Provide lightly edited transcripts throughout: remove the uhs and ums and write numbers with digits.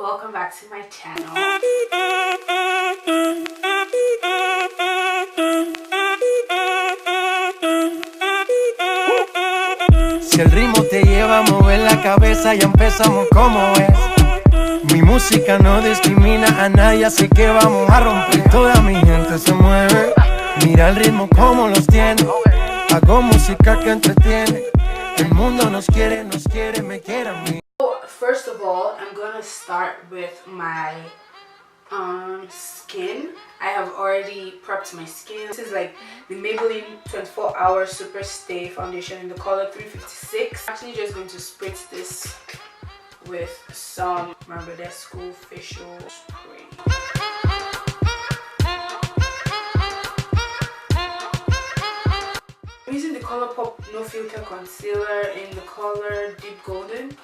welcome back to my channel. Si el ritmo te lleva a mover la cabeza, ya empezamos como es. Mi música no discrimina a nadie, así que vamos a romper. Toda mi gente se mueve, mira el ritmo como los tiene. Hago música que entretiene. El mundo nos quiere, me quiere a mí. First of all, I'm gonna start with my skin. I have already prepped my skin. This is like the Maybelline 24-hour Superstay foundation in the color 356. I'm actually just going to spritz this with some Badescu facial spray. I'm using the Colourpop No Filter Concealer in the color Deep Golden.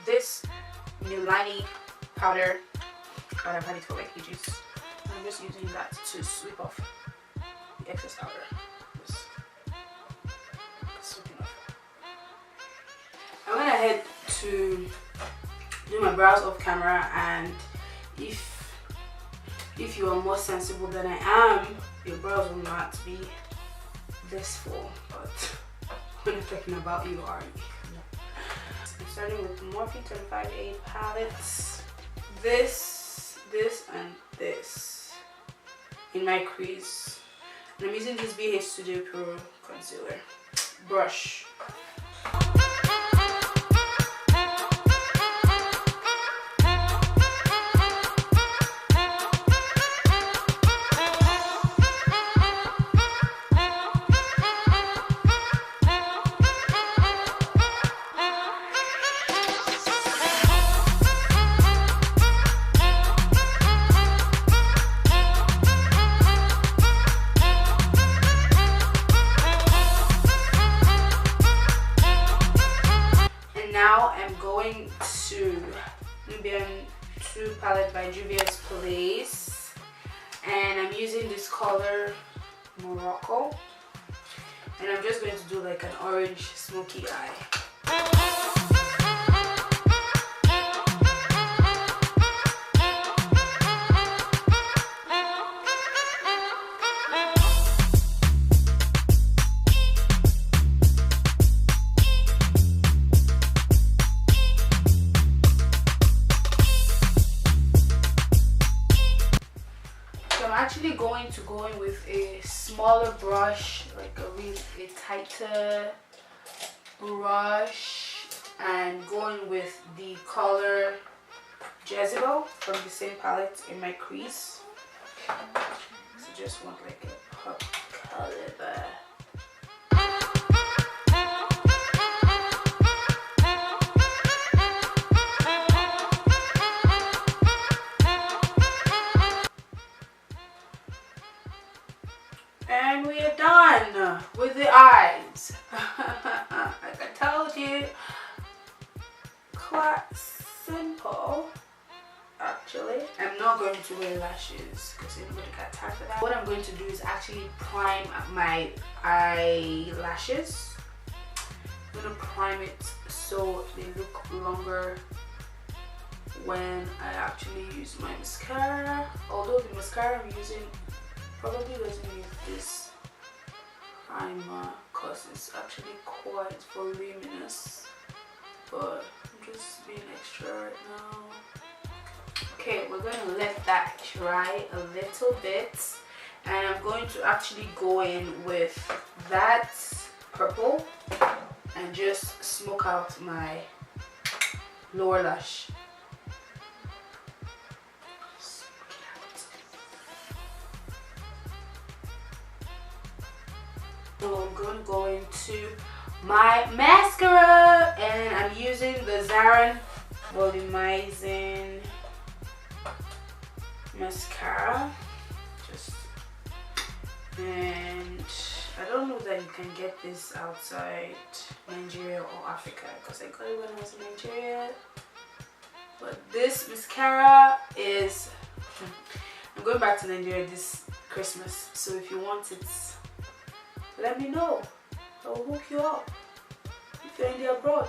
This Maybelline powder, but I've had it for like ages. I'm just using that to sweep off the excess powder. Just sweeping off. I went ahead to do my brows off camera, and if you are more sensible than I am, your brows will not be this full. But when I'm talking about you, are you? Starting with Morphe 25A palettes. This, and this in my crease. And I'm using this BH Studio Pro concealer brush. Now I'm going to Nubian 2 palette by Juvias Place, and I'm using this color Morocco, and I'm just going to do like an orange smoky eye. I'm actually going to go in with a smaller brush, like a tighter brush, and going with the color Jezebel from the same palette in my crease. So just want like a pop color there. And we are done with the eyes. Like I told you, quite simple actually. I'm not going to wear lashes because anybody got time for that. What I'm going to do is actually prime my eyelashes. I'm going to prime it so they look longer when I actually use my mascara. Although the mascara I'm using probably doesn't need this primer because it's actually quite voluminous, but I'm just being extra right now. Okay, we're going to let that dry a little bit, and I'm going to actually go in with that purple and just smoke out my lower lash. So I'm going to go into my mascara, and I'm using the Saharan volumizing mascara. And I don't know that you can get this outside Nigeria or Africa, because I got it when I was in Nigeria. But this mascara is, I'm going back to Nigeria this Christmas, so if you want it, let me know. I will hook you up if you're in the abroad.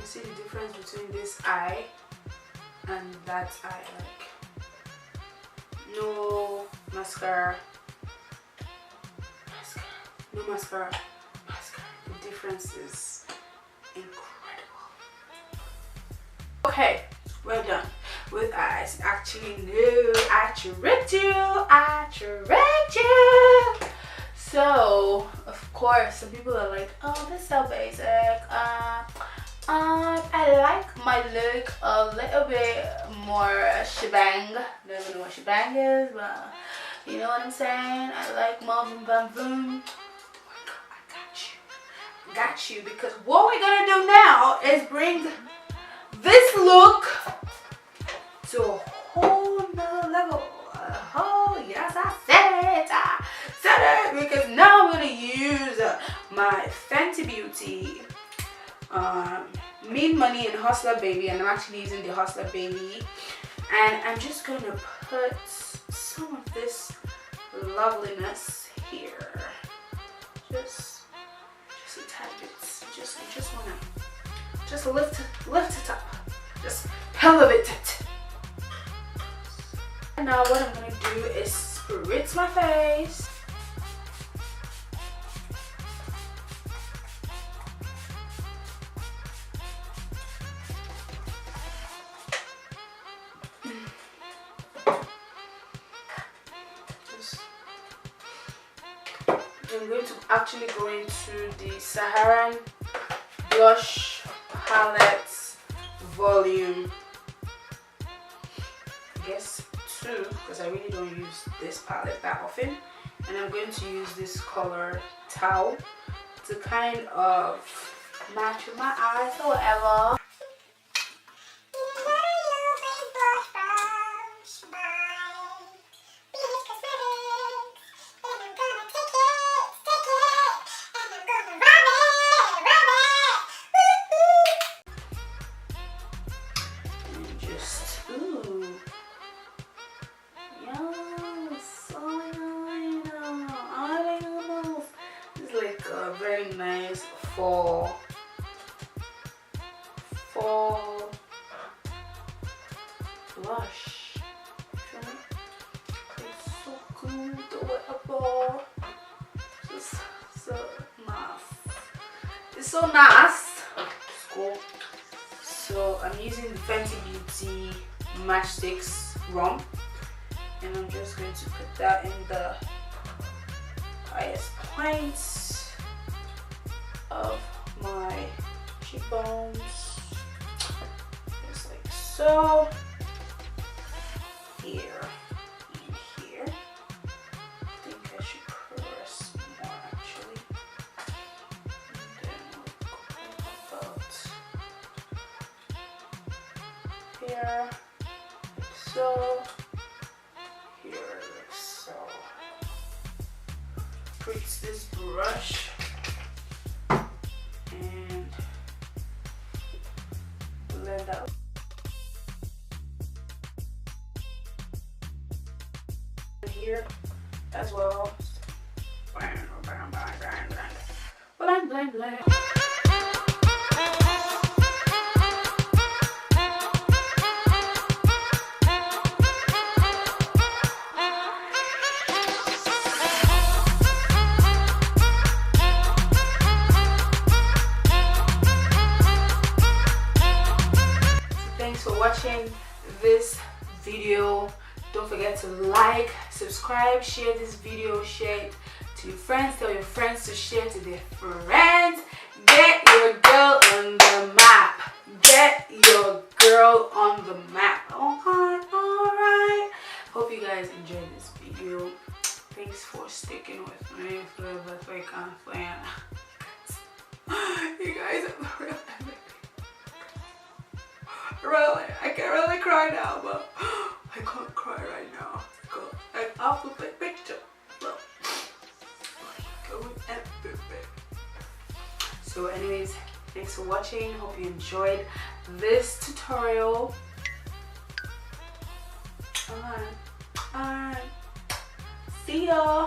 See the difference between this eye and that eye, like no mascara, no mascara. The difference is incredible. Okay, we're done with eyes. Actually, no, I tricked you. So of course some people are like, oh, this is so basic. I like my look a little bit more shebang. I don't even know what shebang is, but you know what I'm saying. I like more boom bam boom. Oh my god, I got you, because what we're gonna do now is bring this look to a whole nother level. Oh yes, I said it, because now I'm gonna use my Fenty Beauty Mean Money and Hustler Baby, and I'm actually using the Hustler Baby, and I'm just gonna put some of this loveliness here, just a tad bit. Just wanna lift it up, just elevate it. And now what I'm gonna do is spritz my face. I'm going to actually go into the Saharan blush palette volume, I guess 2, because I really don't use this palette that often, and I'm going to use this color Tau to kind of match with my eyes or whatever. Very nice fall blush. It's so good to wear. Just so nice. It's so nice. It's cool. So I'm using the Fenty Beauty Matchstix Rum, and I'm just going to put that in the highest points of my cheekbones, just like so. Here and here. I think I should press more actually. And then we'll go about here, like so. Here, like so. Creates this brush. And blend out. Here as well. Blend. thanks for watching this video. Don't forget to like, subscribe, share this video, share it to your friends, tell your friends to share to their friends. Get your girl on the map. Get your girl on the map. Okay, alright. Hope you guys enjoyed this video. Thanks for sticking with me for the thick and thin. You guys are the real MVP. Really, I can't really cry now, but I can't cry right now. I'll put a picture. Look. So anyways, thanks for watching. Hope you enjoyed this tutorial. Alright. See y'all.